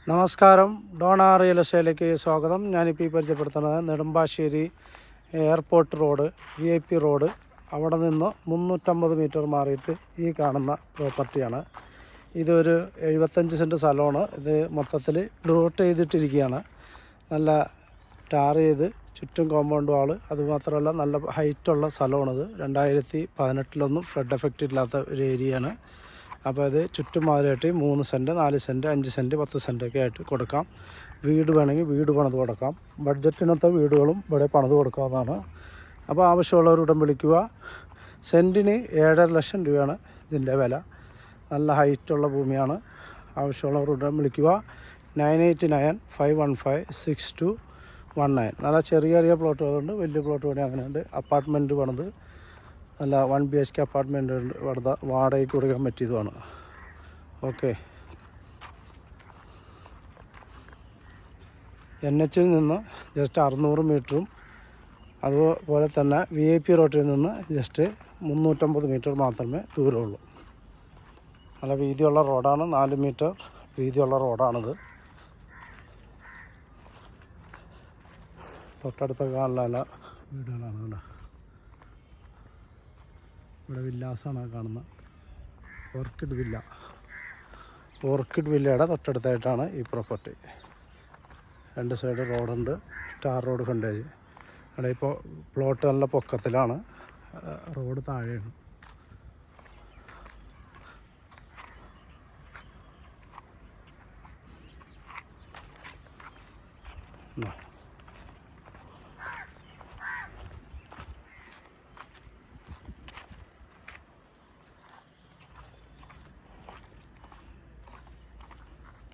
നമസ്കാരം. Donna real എസ്റ്റേറ്റിലേക്ക് സ്വാഗതം. ഞാനിപ്പോൾ പരിചയപ്പെടുത്തുന്നത് Nedumbassery airport road VIP road അവിടെ നിന്ന് 350 മീറ്റർ മാറിയിട്ട് ഈ കാണുന്ന പ്രോപ്പർട്ടിയാണ്. ഇതൊരു 75 സെൻറ്റ് സ്ഥലമാണ്. ഇത് മൊത്തത്തിൽ പ്ലോട്ട് ചെയ്തിട്ടിരിക്കുകയാണ്. നല്ല ടാർ ചെയ്ത് ചുറ്റും കോമ്പൗണ്ട് വാള്, അതുമാത്രമല്ല നല്ല ഹൈറ്റുള്ള സ്ഥലമാണിത്. 2018 ഫ്ലഡ് എഫക്റ്റ് ഇല്ലാത്ത ഒരു ഏരിയയാണ്. അപ്പോൾ അത് ചുറ്റും മാതിരിയായിട്ട് 3 സെൻറ്റ് 4 സെൻറ്റ് 5 സെൻറ്റ് 10 സെൻറ്റൊക്കെ ആയിട്ട് കൊടുക്കാം. വീട് വേണമെങ്കിൽ വീട് പണിത് കൊടുക്കാം. ബഡ്ജറ്റിനൊത്ത വീടുകളും ഇവിടെ പണിത് കൊടുക്കാവുന്നതാണ്. അപ്പോൾ ആവശ്യമുള്ളവരുടൻ വിളിക്കുക. സെൻറ്റിന് 7.5 ലക്ഷം രൂപയാണ് ഇതിൻ്റെ വില. നല്ല ഹൈറ്റുള്ള ഭൂമിയാണ്. ആവശ്യമുള്ളവരുടൻ വിളിക്കുക. 9895156219. നല്ല ചെറിയ ചെറിയ പ്ലോട്ടുകളുണ്ട്, വലിയ പ്ലോട്ട് വേണേൽ അങ്ങനെയുണ്ട്. അപ്പാർട്ട്മെൻറ്റ് പണിത് നല്ല 1 BHK അപ്പാർട്ട്മെൻറ്റ് ഇവിടുത്തെ വാടകയ്ക്ക് കൊടുക്കാൻ പറ്റിയതുമാണ്. ഓക്കെ. NH നിന്ന് ജസ്റ്റ് 600 മീറ്ററും അതുപോലെ തന്നെ VIP റോഡിൽ നിന്ന് ജസ്റ്റ് 350 മീറ്റർ മാത്രമേ ദൂരമുള്ളൂ. നല്ല വീതിയുള്ള റോഡാണ്. 4 മീറ്റർ വീതിയുള്ള റോഡാണിത്. തൊട്ടടുത്തൊക്കെ നല്ല നല്ല വീടുകളാണ്. ഇവിടെ വില്ലാസാണ് കാണുന്നത്. ഓർക്കിഡ് വില്ലയുടെ തൊട്ടടുത്തായിട്ടാണ് ഈ പ്രോപ്പർട്ടി. 2 സൈഡ് റോഡുണ്ട്. Tar road frontage. അവിടെ ഇപ്പോൾ പ്ലോട്ട് നല്ല പൊക്കത്തിലാണ്. റോഡ് താഴെയാണ്.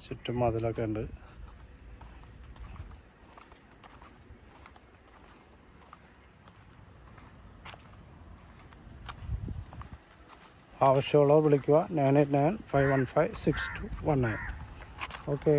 ചുറ്റും മതിലൊക്കെ ഉണ്ട്. ആവശ്യമുള്ളവർ വിളിക്കുക. 9895156219. ഓക്കെ.